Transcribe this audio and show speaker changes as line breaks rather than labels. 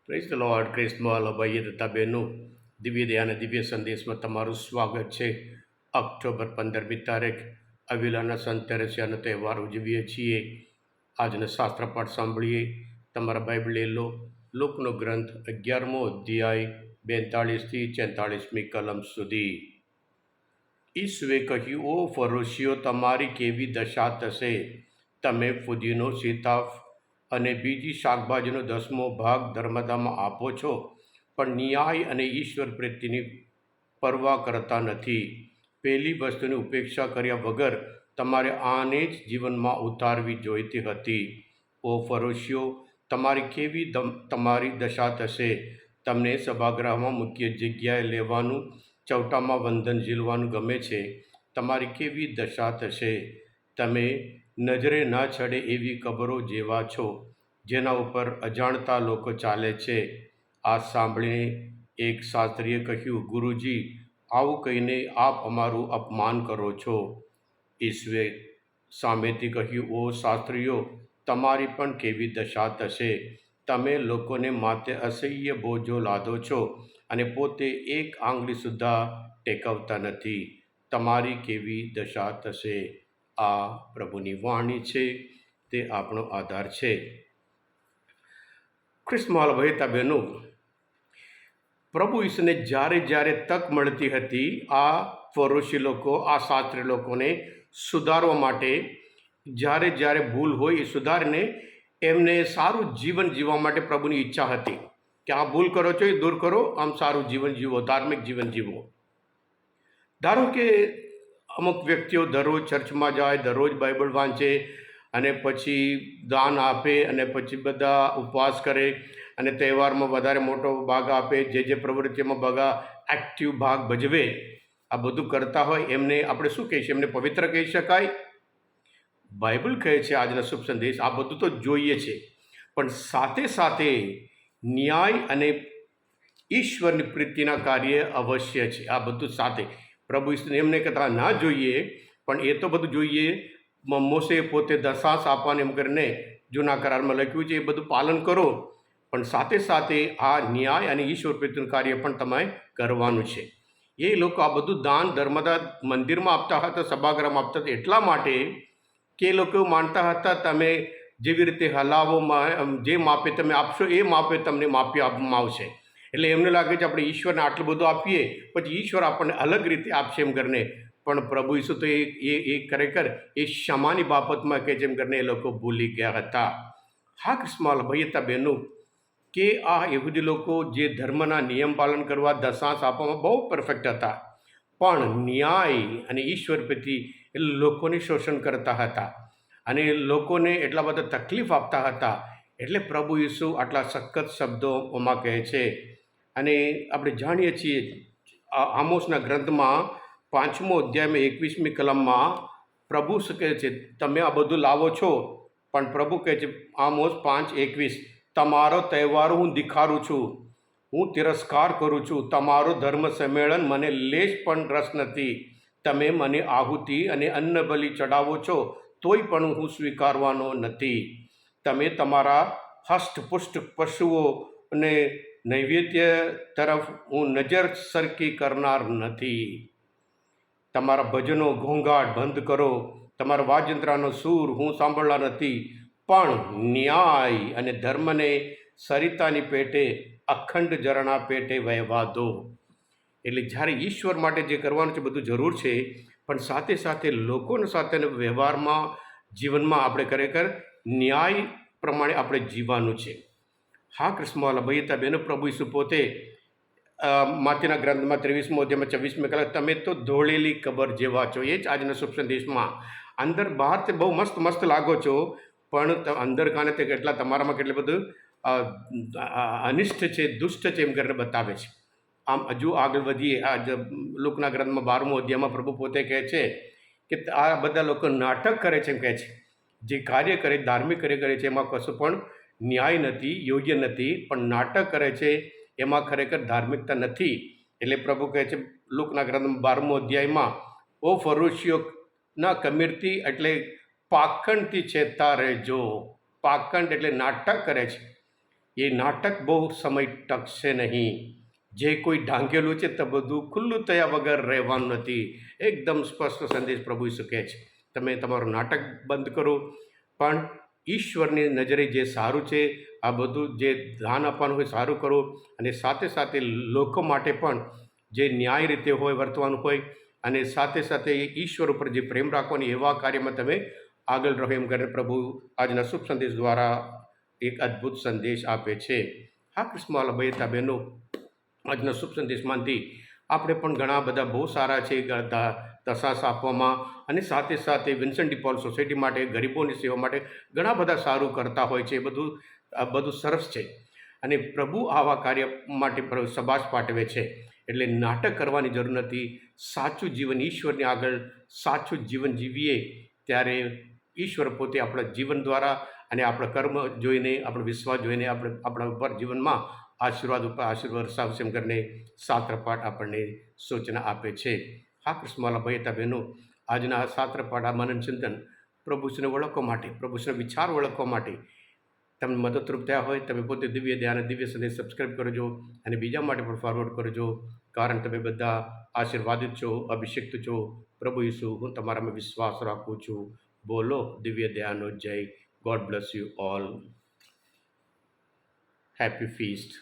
Praise the lord. ક્રિસ્મોલ ભાઈએ તથા બહેનો, દિવ્ય દયા અને દિવ્ય સંદેશમાં તમારું સ્વાગત છે. ઓક્ટોબર 15મી તારીખ અવિલાના સંત તેરેસિયાનો તહેવાર ઉજવીએ છીએ. આજનો શાસ્ત્રપાઠ સાંભળીએ. તમારા બાઇબલ લઈ લો. લોકનો ગ્રંથ 11મો અધ્યાય 42થી 46મી કલમ સુધી. ઈસુએ કહ્યું, ઓ ફરોશીઓ, તમારી કેવી દશા થશે! તમે ફુદીનો, સીતાફ અને બીજી શાકભાજીનો 10મો ભાગ ધર્મદામાં આપો છો, પણ ન્યાય અને ઈશ્વર પ્રીતિની પરવા કરતા નથી. પહેલી વસ્તુની ઉપેક્ષા કર્યા વગર તમારે આને જ જીવનમાં ઉતારવી જોઈતી હતી. ઓ ફરોશીઓ, તમારી કેવી તમારી દશા થશે! તમને સભાગૃહમાં મુખ્ય જગ્યાએ લેવાનું, ચૌટામાં વંદન ઝીલવાનું ગમે છે. તમારી કેવી દશા થશે! તમે નજરે ન ચડે એવી કબરો જેવા છો, જેના ઉપર અજાણતા લોકો ચાલે છે. આ સાંભળીને એક શાસ્ત્રીએ કહ્યું, ગુરુજી, આવું કહીને આપ અમારું અપમાન કરો છો. ઈસુએ સામેથી કહ્યું, ઓ શાસ્ત્રીઓ, તમારી પણ કેવી દશા થશે! તમે લોકોને માથે અસહ્ય બોજો લાદો છો અને પોતે એક આંગળી સુદ્ધા ટેકવતા નથી. તમારી કેવી દશા થશે! આ પ્રભુની વાણી છે. તે આપણો આધાર છે. ખ્રિસ્મોલ વહેતા બહેનો, પ્રભુ ઈસુને જ્યારે તક મળતી હતી, આ ફરોશી લોકો, આ શાસ્ત્રી લોકોને સુધારવા માટે, જ્યારે ભૂલ હોય એ સુધારીને એમને સારું જીવન જીવવા માટે પ્રભુની ઈચ્છા હતી કે આ ભૂલ કરો છો એ દૂર કરો, આમ સારું જીવન જીવો, ધાર્મિક જીવન જીવો. ધારો કે અમુક વ્યક્તિઓ દરરોજ ચર્ચમાં જાય, દરરોજ બાઇબલ વાંચે અને પછી દાન આપે અને પછી બધા ઉપવાસ કરે અને તહેવારમાં વધારે મોટો ભાગ આપે, જે પ્રવૃત્તિમાં બધા એક્ટિવ ભાગ ભજવે, આ બધું કરતા હોય, એમને આપણે શું કહીએ છીએ? એમને પવિત્ર કહી શકાય? બાઇબલ કહે છે, આજના શુભ સંદેશ, આ બધું તો જોઈએ છે, પણ સાથે સાથે ન્યાય અને ઈશ્વરની પ્રીતિના કાર્ય અવશ્ય છે. આ બધું સાથે પ્રભુ ઈશ્વરને એમને કહેતા ના જોઈએ, પણ એ તો બધું જોઈએ. મોસે પોતે દશાંશ આપવાને એમ કરીને જૂના કરારમાં લખ્યું છે, એ બધું પાલન કરો, પણ સાથે સાથે આ ન્યાય અને ઈશ્વર પ્રીતિનું કાર્ય પણ તમે કરવાનું છે. એ લોકો આ બધું દાન ધર્મદા મંદિરમાં આપતા હતા, સભાગૃહમાં આપતા હતા, એટલા માટે કે એ લોકો માનતા હતા તમે જેવી રીતે હલાવો, જે માપે તમે આપશો એ માપે તમને માપી આપવામાં આવશે. એટલે એમને લાગે છે આપણે ઈશ્વરને આટલું બધું આપીએ, પછી ઈશ્વર આપણને અલગ રીતે આપશે એમ કરીને. પણ પ્રભુ ઈસુ તો એ ખરેખર એ ક્ષમાની બાબતમાં કે જેમ કરીને એ લોકો ભૂલી ગયા હતા. હા ક્રિસ્મોલ ભાઈ હતા બહેનો, કે આ યહૂદી લોકો જે ધર્મના નિયમ પાલન કરવા, દશાંશ આપવામાં બહુ પરફેક્ટ હતા, પણ ન્યાય અને ઈશ્વર પ્રતિ એ લોકોને શોષણ કરતા હતા અને લોકોને એટલા બધા તકલીફ આપતા હતા. એટલે પ્રભુ ઈસુ આટલા સખત શબ્દોમાં કહે છે. અને આપણે જાણીએ છીએ આમોસના ગ્રંથમાં 5મો અધ્યાયમાં 21મી કલમમાં પ્રભુ શું કહે છે? તમે આ બધું લાવો છો, પણ પ્રભુ કહે છે, આમોસ 5:21, તમારો તહેવાર હું ધિક્કારું છું, હું તિરસ્કાર કરું છું. તમારો ધર્મ સંમેલન મને લેશ પણ રસ નથી. તમે મને આહુતિ અને અન્ન બલિ ચડાવો છો, તોય પણ હું સ્વીકારવાનો નથી. તમે તમારા હષ્ટપુષ્ટ પશુઓને નૈવેદ્ય તરફ હું નજર સરકી કરનાર નથી. તમારા ભજનો ઘોંઘાટ બંધ કરો, તમારા વાજિંત્રાનો સૂર હું સાંભળનાર નથી, પણ ન્યાય અને ધર્મને સરિતાની પેટે, અખંડ ઝરણા પેટે વહેવા દો. એટલે જ્યારે ઈશ્વર માટે જે કરવાનું છે બધું જરૂર છે, પણ સાથે સાથે લોકોના સાથે વ્યવહારમાં, જીવનમાં આપણે ખરેખર ન્યાય પ્રમાણે આપણે જીવવાનું છે. હા ક્રિસ્મોલ ભાઈ હતા બેનો, પ્રભુ ઈસુ પોતે માથેના ગ્રંથમાં 23મો અધ્યાયમાં 26મી કલમ, તમે તો ધોળેલી કબર જેવા છો. એ જ આજના શુભ સંદેશમાં અંદર બહાર તે બહુ મસ્ત લાગો છો, પણ અંદર કાને તે કેટલા તમારામાં કેટલું બધું અનિષ્ટ છે, દુષ્ટ છે એમ કરીને બતાવે છે. આમ હજુ આગળ વધીએ. આ લોકના ગ્રંથમાં 12મો અધ્યાયમાં પ્રભુ પોતે કહે છે કે આ બધા લોકો નાટક કરે છે એમ કહે છે. જે કાર્ય કરે, ધાર્મિક કાર્ય કરે છે, એમાં કશું પણ ન્યાય નથી, યોગ્ય નથી, પણ નાટક કરે છે એમાં ખરેખર ધાર્મિકતા નથી. એટલે પ્રભુ કહે છે લોકના ગ્રંથમાં 12મો અધ્યાયમાં, ઓ ફરોશીઓના કમીરથી એટલે પાખંડથી ચેતતા રહેજો. પાખંડ એટલે નાટક કરે છે. એ નાટક બહુ સમય ટકશે નહીં. જે કોઈ ઢાંકેલું છે તે બધું ખુલ્લું થયા વગર રહેવાનું નથી. એકદમ સ્પષ્ટ સંદેશ પ્રભુ ઈસુ કહે છે, તમે તમારું નાટક બંધ કરો, પણ ઈશ્વરની નજરે જે સારું છે આ બધું જે દાન આપવાનું હોય સારું કરો, અને સાથે સાથે લોકો માટે પણ જે ન્યાય રીતે હોય વર્તવાનું હોય, અને સાથે સાથે ઈશ્વર ઉપર જે પ્રેમ રાખવાની એવા કાર્યમાં તમે આગળ રહો એમ કરીને પ્રભુ આજના શુભ સંદેશ દ્વારા એક અદ્ભુત સંદેશ આપે છે. હા કૃષ્ણવાલા ભાઈ હતા બહેનો, આજના શુભ સંદેશમાંથી આપણે પણ ઘણા બધા બહુ સારા છે દશાંશ આપવામાં, અને સાથે સાથે વિન્સેન્ટ ડી પોલ સોસાયટી માટે ગરીબોની સેવા માટે ઘણા બધા સારું કરતા હોય છે. બધું સરસ છે, અને પ્રભુ આવા કાર્ય માટે સબાસ પાઠવે છે. એટલે નાટક કરવાની જરૂર નથી. સાચું જીવન ઈશ્વરની આગળ સાચું જીવન જીવીએ ત્યારે ઈશ્વર પોતે આપણા જીવન દ્વારા અને આપણા કર્મ જોઈને, આપણો વિશ્વાસ જોઈને આપણા ઉપર જીવનમાં આશીર્વાદ ઉપર આશીર્વાદ વરસાવશે એમ કરીને શાસ્ત્રપાઠ આપણને સૂચના આપે છે. હા કૃષ્ણવાલા ભાઈ હતા બહેનો, આજના શાસ્ત્રપાઠ આ મનન ચિંતન પ્રભુશ્રીને ઓળખવા માટે, પ્રભુશ્રીના વિચાર ઓળખવા માટે તમને મદદરૂપ થયા હોય, તમે પોતે દિવ્ય ધ્યાન દિવ્ય સંદેશ સબસ્ક્રાઈબ કરજો અને બીજા માટે પણ ફોરવર્ડ કરજો, કારણ તમે બધા આશીર્વાદિત છો, અભિષિક્ત છો. પ્રભુ ઈસુ, હું તમારામાં વિશ્વાસ રાખું છું. બોલો દિવ્ય ધ્યાનનો જય. God bless you all. Happy feast.